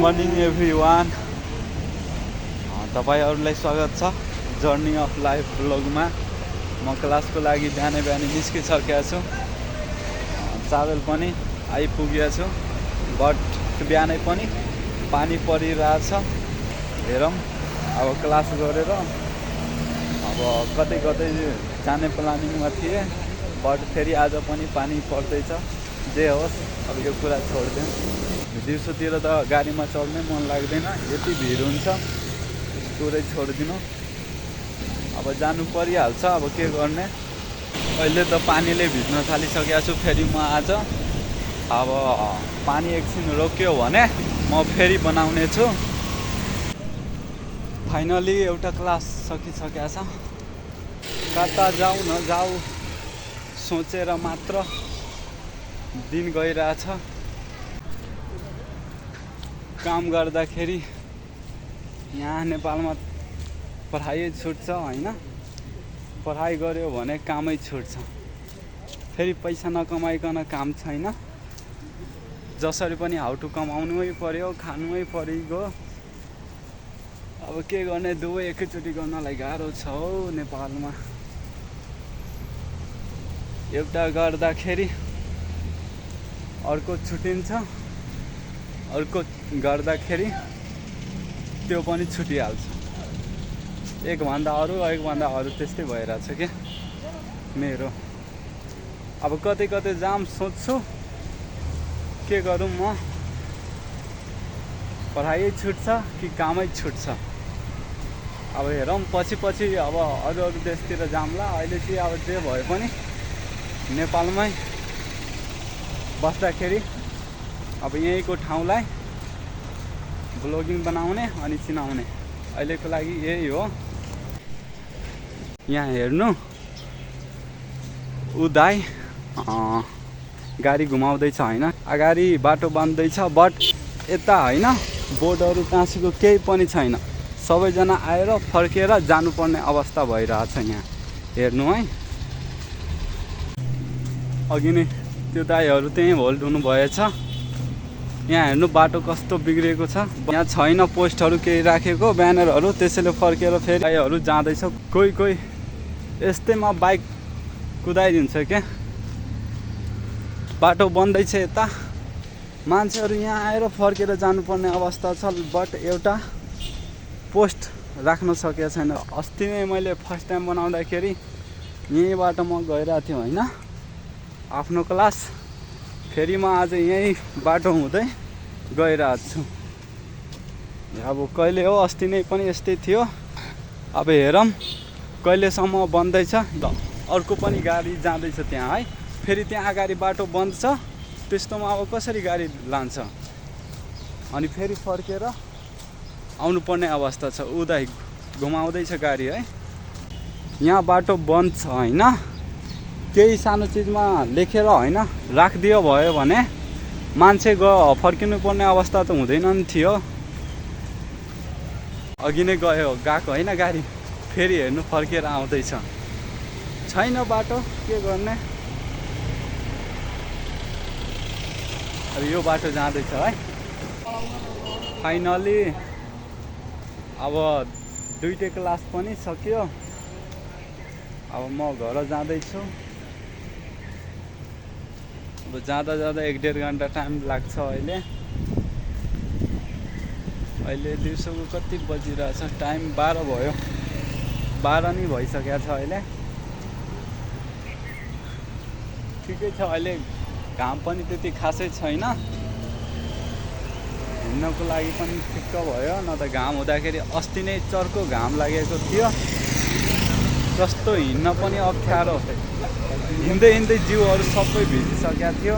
Morning everyone, तपाईहरुलाई स्वागत छ जर्नी अफ लाइफ ब्लगमा। म क्लासको लागि बिहानै निस्किसकेको छु। चावेल पनि आइपुगेको छु, बट बिहानै पनि पानी परिरहेछ। हेरौँ अब क्लास गरेर अब कतै जाने प्लानिङमा थिए, बट फेरि आज पनि पानी पर्दैछ। जे होस् अब यो कुरा छोड्दिउँ। दिउँसोतिर त गाडीमा चढ्नै मन लाग्दैन, यति भिड हुन्छ, कुरै छोडिदिनु। अब जानु परिहाल्छ, अब के गर्ने। अहिले त पानीले भिज्न थालिसकेको छु फेरि म आज। अब पानी एकछिन रोक्यो भने म फेरि बनाउने छु। फाइनली एउटा क्लास सकिसकेको छ। कता जाऊ नजाऊ सोचेर मात्र दिन गइरहेछ। काम गर्दाखेरि यहाँ नेपालमा पढाइ छुट्छ हैन, पढाइ गर्यो भने कामै छुट्छ। फेरि पैसा नकमाइकन काम छैन। जसरी पनि हाउ टु कमाउनै पर्यो, खानुमै परिगयो। अब के गर्ने, दुवै एकैचोटि गर्नलाई गाह्रो छ हौ नेपालमा। एउटा गर्दाखेरि अर्को छुटिन्छ, अर्को गर्दाखेरि त्यो पनि छुटिहाल्छ। एकभन्दा अरू त्यस्तै भइरहेछ के मेरो। अब कतै जाम सोच्छु, के गरौँ म। पढाइ छुट्छ कि कामै छुट्छ। अब हेरौँ पछि अब अरू देशतिर जाम्ला। अहिले चाहिँ अब जे भए पनि नेपालमै बस्दाखेरि अब यहीँको ठाउँलाई ब्लगिङ बनाउने अनि चिनाउने। अहिलेको लागि यही हो। यहाँ हेर्नु, ऊ दाइ गाडी घुमाउँदैछ हैन, अगाडि बाटो बन्दैछ, बट यता हैन बोर्डहरू टाँसेको केही पनि छैन। सबैजना आएर फर्केर जानुपर्ने अवस्था भइरहेछ यहाँ। हेर्नु है, अघि नै त्यो दाइहरू त्यहीँ होल्ड हुनु भएछ। यहाँ हेर्नु बाटो कस्तो बिग्रेको छ। यहाँ छैन पोस्टहरू केही राखेको, ब्यानरहरू। त्यसैले फर्केर फेरि दाइहरू जाँदैछ। कोही यस्तैमा बाइक कुदाइदिन्छ क्या। बाटो बन्दैछ यता, मान्छेहरू यहाँ आएर फर्केर जानुपर्ने अवस्था छ, बट एउटा पोस्ट राख्न सकेको छैन। अस्ति नै मैले फर्स्ट टाइम बनाउँदाखेरि यहीँबाट म गइरहेको थिएँ होइन आफ्नो क्लास। फेरि म आज यही बाटो हुँदै गइरहेको छु। अब कहिले हो, अस्ति नै पनि यस्तै थियो। अब हेरौँ कहिलेसम्म बन्दैछ। अर्को पनि गाडी जाँदैछ त्यहाँ है। फेरि त्यहाँ अगाडि बाटो बन्द छ, त्यस्तोमा अब कसरी गाडी लान्छ। अनि फेरि फर्केर आउनुपर्ने अवस्था छ। उदै घुमाउँदैछ गाडी है। यहाँ बाटो बन्द छ होइन, केही सानो चिजमा लेखेर होइन राखिदियो भयो भने मान्छे फर्किनु पर्ने अवस्था त हुँदैन नि थियो। अघि नै गएको होइन गाडी, फेरि हेर्नु फर्केर आउँदैछ। छैन बाटो, के गर्ने। अब यो बाटो जाँदैछ है। फाइनली अब दुईटै क्लास पनि सक्यो। अब म घर जाँदैछु। अब जाँदा 1-1.5 घन्टा टाइम लाग्छ। अहिले दिउँसोको कति बजिरहेछ, टाइम 12 भयो। 12 नै भइसकेको छ अहिले। ठिकै छ, अहिले घाम पनि त्यति खासै छैन। हिँड्नको लागि पनि ठिक्क भयो। न त घाम हुँदाखेरि अस्ति नै चर्को घाम लागेको थियो, जस्तो हिँड्न पनि अप्ठ्यारो। हिँड्दै जिउहरू सबै भिजिसकेको थियो।